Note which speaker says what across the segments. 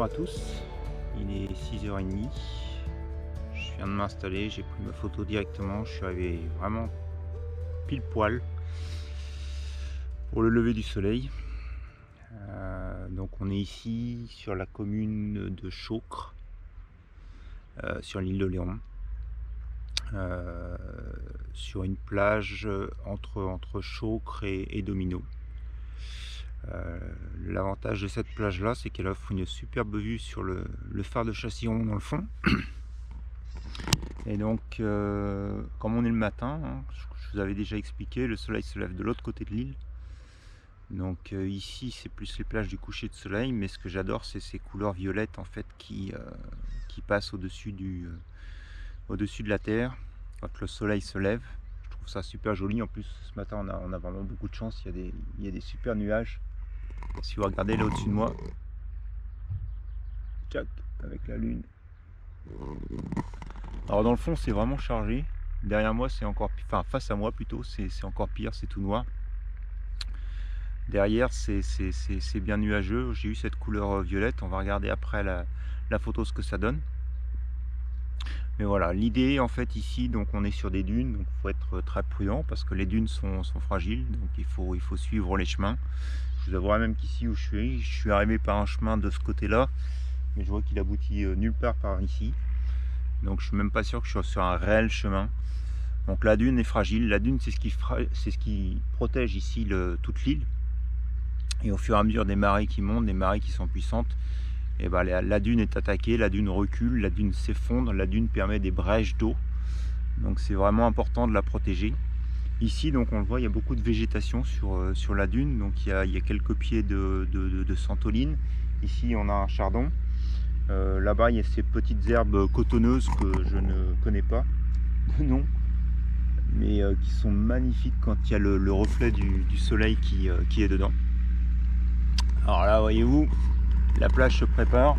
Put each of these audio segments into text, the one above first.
Speaker 1: Bonjour à tous, il est 6h30, je viens de m'installer, j'ai pris ma photo directement, je suis arrivé vraiment pile poil pour le lever du soleil. Donc on est ici sur la commune de Chaucre, sur l'île de Léron, sur une plage entre Chaucre et Domino. L'avantage de cette plage là, c'est qu'elle offre une superbe vue sur le phare de Chasseron dans le fond. Et donc comme on est le matin, hein, je vous avais déjà expliqué, le soleil se lève de l'autre côté de l'île. Donc ici c'est plus les plages du coucher de soleil, mais ce que j'adore c'est ces couleurs violettes en fait qui passent au-dessus de la terre quand le soleil se lève. Je trouve ça super joli. En plus ce matin on a vraiment beaucoup de chance, il y a des super nuages. Si vous regardez là au-dessus de moi, tchac, avec la lune. Alors dans le fond c'est vraiment chargé. Derrière moi c'est encore pire, enfin face à moi plutôt, c'est encore pire, c'est tout noir. Derrière c'est bien nuageux, j'ai eu cette couleur violette, on va regarder après la photo ce que ça donne. Mais voilà, l'idée en fait ici, donc on est sur des dunes, donc il faut être très prudent parce que les dunes sont fragiles, donc il faut suivre les chemins. Je vous avouerai même qu'ici où je suis arrivé par un chemin de ce côté-là, mais je vois qu'il aboutit nulle part par ici. Donc je suis même pas sûr que je sois sur un réel chemin. Donc la dune est fragile, la dune c'est ce qui protège ici toute l'île. Et au fur et à mesure des marées qui montent, des marées qui sont puissantes, et ben la dune est attaquée, la dune recule, la dune s'effondre, la dune permet des brèches d'eau. Donc c'est vraiment important de la protéger. Ici, donc on le voit, il y a beaucoup de végétation sur la dune. Donc il y a quelques pieds de santoline. Ici on a un chardon. Là-bas il y a ces petites herbes cotonneuses que je ne connais pas de nom, mais qui sont magnifiques quand il y a le reflet du soleil qui est dedans. Alors là voyez-vous, la plage se prépare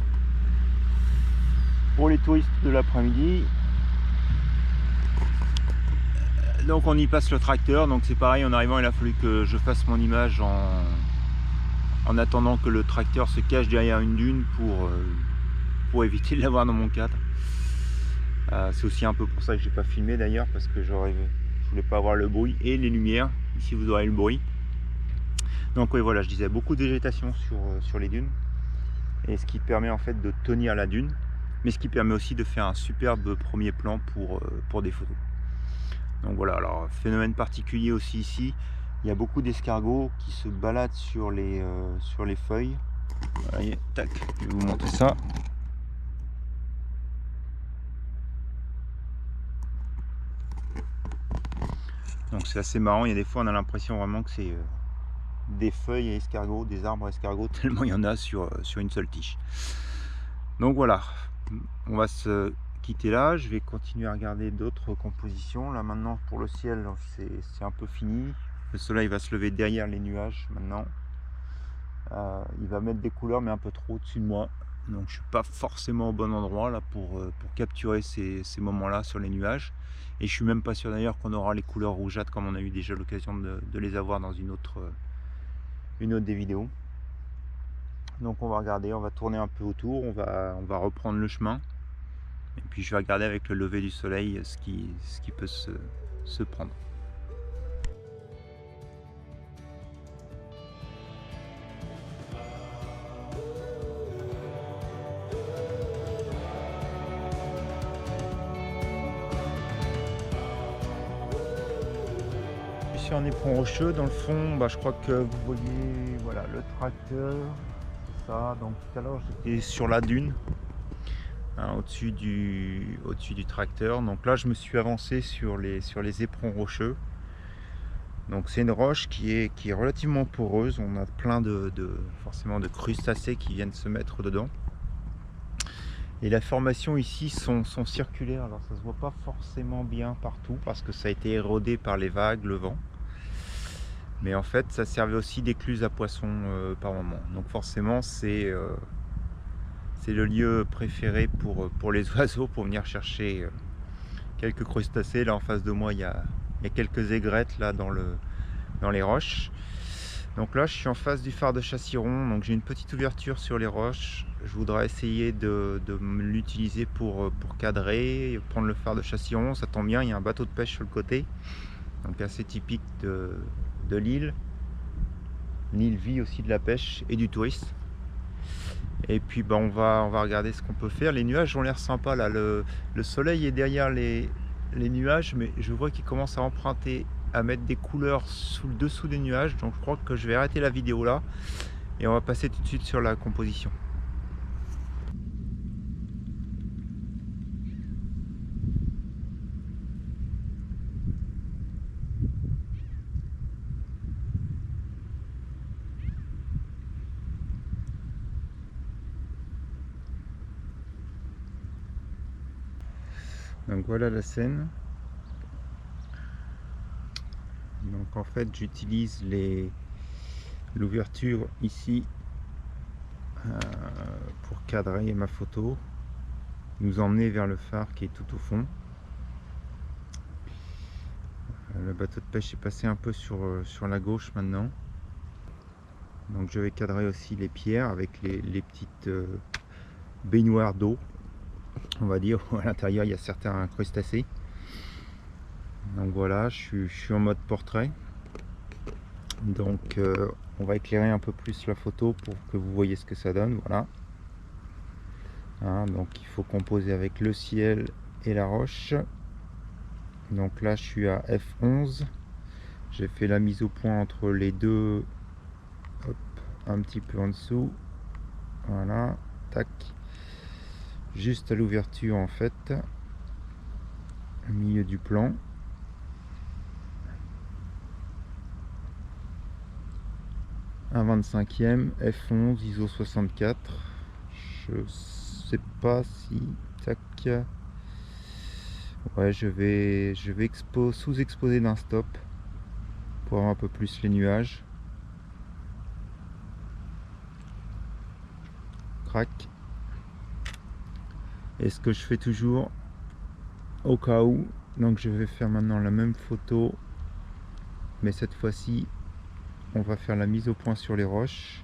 Speaker 1: pour les touristes de l'après-midi. Donc on y passe le tracteur, donc c'est pareil, en arrivant il a fallu que je fasse mon image en attendant que le tracteur se cache derrière une dune pour éviter de l'avoir dans mon cadre. C'est aussi un peu pour ça que j'ai pas filmé d'ailleurs, parce que je voulais pas avoir le bruit et les lumières. Ici vous aurez le bruit. Donc oui voilà, je disais beaucoup de végétation sur les dunes, et ce qui permet en fait de tenir la dune, mais ce qui permet aussi de faire un superbe premier plan pour des photos. Donc voilà, alors phénomène particulier aussi ici, il y a beaucoup d'escargots qui se baladent sur les feuilles. Voyez, tac, je vais vous montrer ça. Donc c'est assez marrant, il y a des fois on a l'impression vraiment que c'est des feuilles à escargots, des arbres à escargots, tellement il y en a sur une seule tige. Donc voilà, on va se quitter là, je vais continuer à regarder d'autres compositions. Là maintenant pour le ciel c'est un peu fini, le soleil va se lever derrière les nuages maintenant. Il va mettre des couleurs mais un peu trop au-dessus de moi, donc je suis pas forcément au bon endroit là pour capturer ces moments là sur les nuages, et je suis même pas sûr d'ailleurs qu'on aura les couleurs rougeâtres comme on a eu déjà l'occasion de les avoir dans une autre des vidéos. Donc on va regarder, on va tourner un peu autour, on va reprendre le chemin, et puis je vais regarder avec le lever du soleil ce qui peut se prendre. Sur un éperon rocheux dans le fond, je crois que vous voyez, voilà, le tracteur, c'est ça. Donc tout à l'heure j'étais sur la dune, hein, au-dessus du tracteur. Donc là je me suis avancé sur les éperons rocheux. Donc c'est une roche qui est relativement poreuse, on a plein forcément de crustacés qui viennent se mettre dedans. Et la formation ici sont circulaires, alors ça se voit pas forcément bien partout parce que ça a été érodé par les vagues, le vent. Mais en fait ça servait aussi d'écluse à poissons par moment. Donc forcément c'est le lieu préféré pour les oiseaux, pour venir chercher quelques crustacés. Là en face de moi il y a quelques aigrettes là dans les roches. Donc là je suis en face du phare de Chasseron, donc j'ai une petite ouverture sur les roches. je voudrais essayer de l'utiliser pour cadrer, prendre le phare de Châtillon. Ça tombe bien, il y a un bateau de pêche sur le côté, donc assez typique de l'île. L'île vit aussi de la pêche et du tourisme. Et puis on va regarder ce qu'on peut faire. Les nuages ont l'air sympas là. Le soleil est derrière les nuages, mais je vois qu'il commence à emprunter, à mettre des couleurs sous le dessous des nuages. Donc je crois que je vais arrêter la vidéo là et on va passer tout de suite sur la composition. Donc voilà la scène. Donc en fait j'utilise l'ouverture ici pour cadrer ma photo, nous emmener vers le phare qui est tout au fond. Le bateau de pêche est passé un peu sur la gauche maintenant. Donc je vais cadrer aussi les pierres avec les petites baignoires d'eau, on va dire, où à l'intérieur il y a certains crustacés. Donc voilà, je suis en mode portrait. Donc on va éclairer un peu plus la photo pour que vous voyez ce que ça donne. Voilà. Hein, donc il faut composer avec le ciel et la roche. Donc là je suis à F11. J'ai fait la mise au point entre les deux. Hop, un petit peu en dessous. Voilà. Tac. Juste à l'ouverture en fait. Au milieu du plan. Un 25e, F11, ISO 64. Je sais pas si... Tac. Ouais, je vais sous-exposer d'un stop pour avoir un peu plus les nuages. Crac. Et ce que je fais toujours au cas où, donc je vais faire maintenant la même photo, mais cette fois-ci on va faire la mise au point sur les roches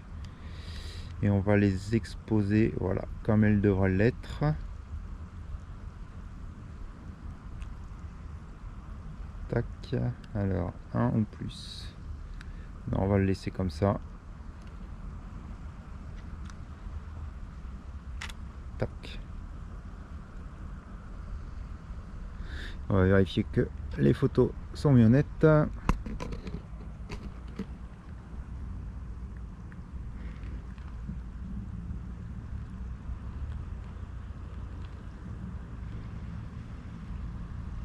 Speaker 1: et on va les exposer, voilà, comme elles devraient l'être. Tac, alors un ou plus. Non, on va le laisser comme ça. Tac. On va vérifier que les photos sont bien nettes.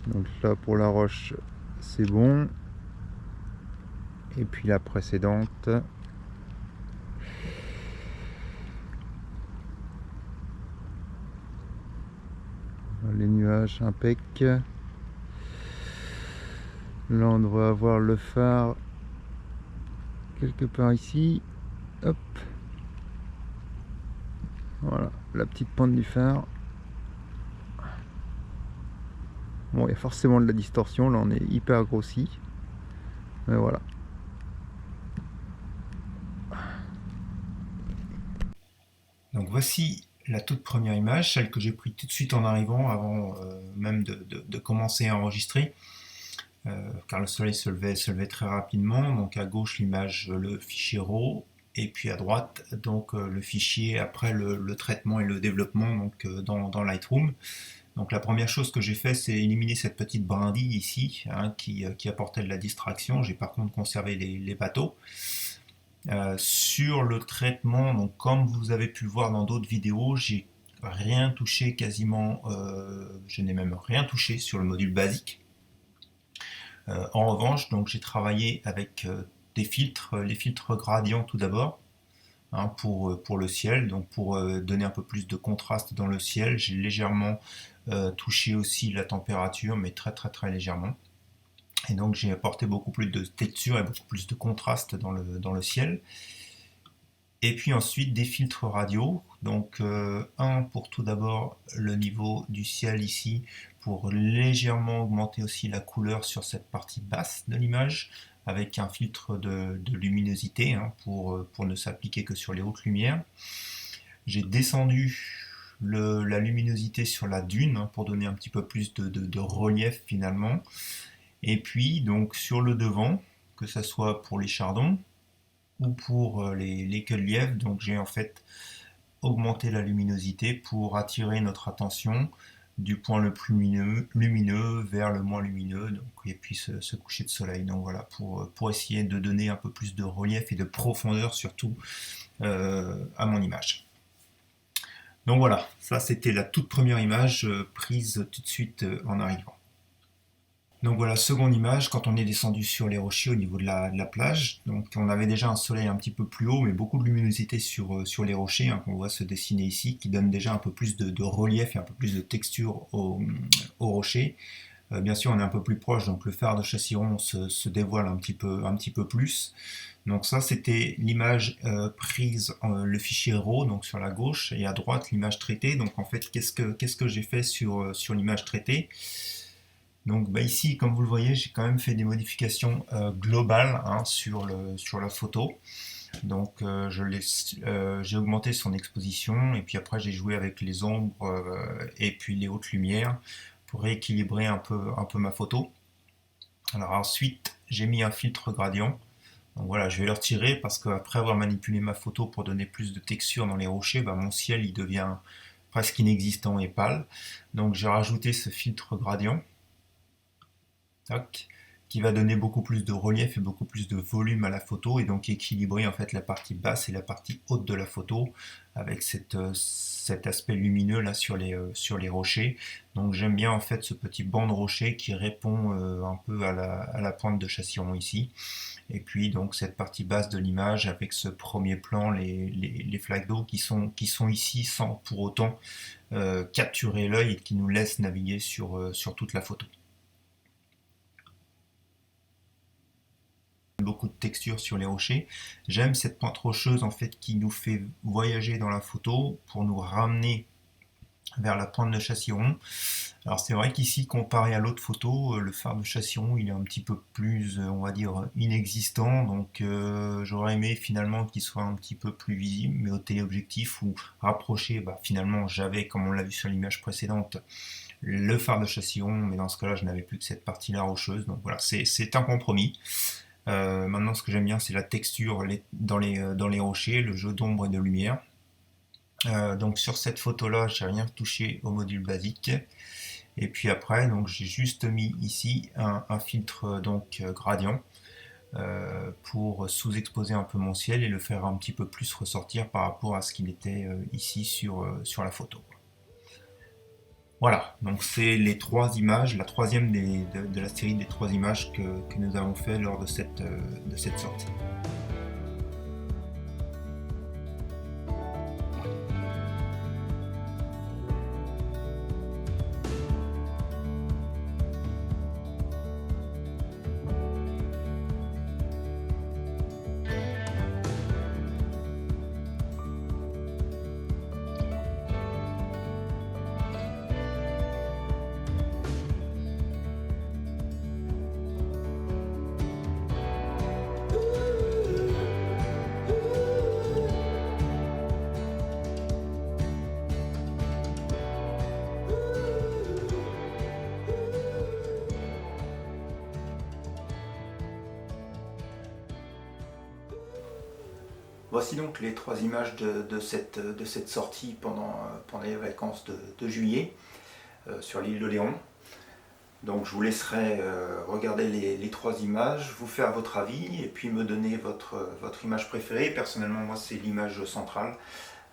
Speaker 1: Donc là pour la roche c'est bon. Et puis la précédente. Les nuages impec. Là on devrait avoir le phare quelque part ici. Hop. Voilà, la petite pointe du phare. Bon, il y a forcément de la distorsion, là on est hyper grossi. Mais voilà. Donc voici la toute première image, celle que j'ai prise tout de suite en arrivant, avant même de commencer à enregistrer. Car le soleil se levait très rapidement. Donc à gauche l'image, le fichier RAW, et puis à droite donc le fichier après le traitement et le développement donc, dans Lightroom. Donc la première chose que j'ai fait, c'est éliminer cette petite brindille ici, hein, qui apportait de la distraction. J'ai par contre conservé les bateaux. Sur le traitement, donc comme vous avez pu le voir dans d'autres vidéos, j'ai rien touché quasiment, je n'ai même rien touché sur le module basique. En revanche, donc j'ai travaillé avec des filtres, les filtres gradients tout d'abord, hein, pour le ciel, donc pour donner un peu plus de contraste dans le ciel. J'ai légèrement touché aussi la température, mais très légèrement. Et donc j'ai apporté beaucoup plus de texture et beaucoup plus de contraste dans le ciel. Et puis ensuite des filtres radio, donc un pour tout d'abord le niveau du ciel ici, pour légèrement augmenter aussi la couleur sur cette partie basse de l'image, avec un filtre de luminosité, hein, pour ne s'appliquer que sur les hautes lumières.
Speaker 2: J'ai descendu la luminosité sur la dune hein, pour donner un petit peu plus de relief finalement. Et puis donc sur le devant, que ce soit pour les chardons ou pour les queues de lièvre, donc j'ai en fait augmenté la luminosité pour attirer notre attention du point le plus lumineux vers le moins lumineux, donc, et puis ce coucher de soleil. Donc voilà, pour essayer de donner un peu plus de relief et de profondeur surtout à mon image. Donc voilà, ça c'était la toute première image prise tout de suite en arrivant. Donc voilà, seconde image, quand on est descendu sur les rochers au niveau de la plage. Donc on avait déjà un soleil un petit peu plus haut, mais beaucoup de luminosité sur les rochers hein, qu'on voit se dessiner ici, qui donne déjà un peu plus de relief et un peu plus de texture au rocher. Bien sûr, on est un peu plus proche, donc le phare de Chasseron se dévoile un petit peu plus. Donc ça, c'était l'image prise, le fichier RAW, donc sur la gauche, et à droite, l'image traitée. Donc en fait, qu'est-ce que j'ai fait sur l'image traitée? Donc bah, ici, comme vous le voyez, j'ai quand même fait des modifications globales hein, sur la photo. Donc j'ai augmenté son exposition et puis après j'ai joué avec les ombres et puis les hautes lumières pour rééquilibrer un peu ma photo. Alors ensuite j'ai mis un filtre gradient. Donc voilà, je vais le retirer parce qu'après avoir manipulé ma photo pour donner plus de texture dans les rochers, bah, mon ciel il devient presque inexistant et pâle. Donc j'ai rajouté ce filtre gradient. Tac, qui va donner beaucoup plus de relief et beaucoup plus de volume à la photo et donc équilibrer en fait la partie basse et la partie haute de la photo avec cet aspect lumineux là sur les rochers. Donc j'aime bien en fait ce petit banc de rocher qui répond un peu à la pointe de Chasseron ici. Et puis donc cette partie basse de l'image avec ce premier plan, les flaques d'eau qui sont ici sans pour autant capturer l'œil et qui nous laissent naviguer sur toute la photo. Beaucoup de texture sur les rochers. J'aime cette pointe rocheuse en fait qui nous fait voyager dans la photo pour nous ramener vers la pointe de Chasseron. Alors c'est vrai qu'ici comparé à l'autre photo, le phare de Chasseron il est un petit peu plus on va dire inexistant donc j'aurais aimé finalement qu'il soit un petit peu plus visible mais au téléobjectif ou rapproché bah, finalement j'avais comme on l'a vu sur l'image précédente le phare de Chasseron mais dans ce cas là je n'avais plus que cette partie là rocheuse donc voilà c'est un compromis. Maintenant, ce que j'aime bien, c'est la texture dans les rochers, le jeu d'ombre et de lumière. Donc sur cette photo-là, j'ai rien touché au module basique. Et puis après, donc j'ai juste mis ici un filtre donc gradient pour sous-exposer un peu mon ciel et le faire un petit peu plus ressortir par rapport à ce qu'il était ici sur la photo. Voilà, donc c'est les trois images, la troisième de la série des trois images que nous avons fait lors de cette sortie. Voici donc les trois images de cette sortie pendant les vacances de juillet sur l'île de Léon. Donc je vous laisserai regarder les trois images, vous faire votre avis et puis me donner votre image préférée. Personnellement, moi c'est l'image centrale.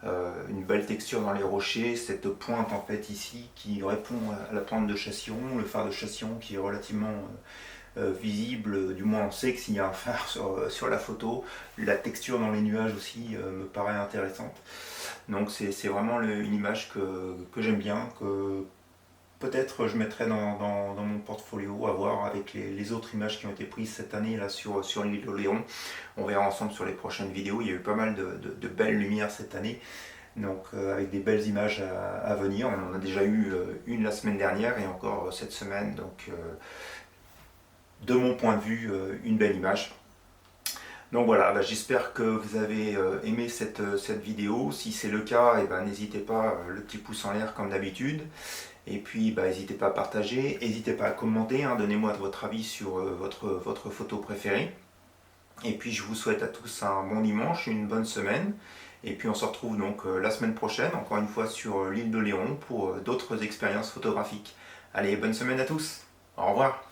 Speaker 2: Une belle texture dans les rochers, cette pointe en fait ici qui répond à la pointe de Chasseron, le phare de Chasseron qui est relativement visible, du moins on sait que s'il y a un phare sur la photo, la texture dans les nuages aussi me paraît intéressante. Donc c'est vraiment une image que j'aime bien, que peut-être je mettrai dans mon portfolio à voir avec les autres images qui ont été prises cette année là sur l'île de Léon. On verra ensemble sur les prochaines vidéos, il y a eu pas mal de belles lumières cette année. Donc avec des belles images à venir, on en a déjà eu une la semaine dernière et encore cette semaine, donc de mon point de vue, une belle image.
Speaker 1: Donc voilà, bah, j'espère que vous avez aimé cette vidéo. Si c'est le cas, eh ben, n'hésitez pas, le petit pouce en l'air comme d'habitude. Et puis bah, n'hésitez pas à partager, n'hésitez pas à commenter, hein, donnez-moi votre avis sur votre photo préférée. Et puis je vous souhaite à tous un bon dimanche, une bonne semaine. Et puis on se retrouve donc la semaine prochaine, encore une fois sur l'île de Léron pour d'autres expériences photographiques. Allez, bonne semaine à tous. Au revoir.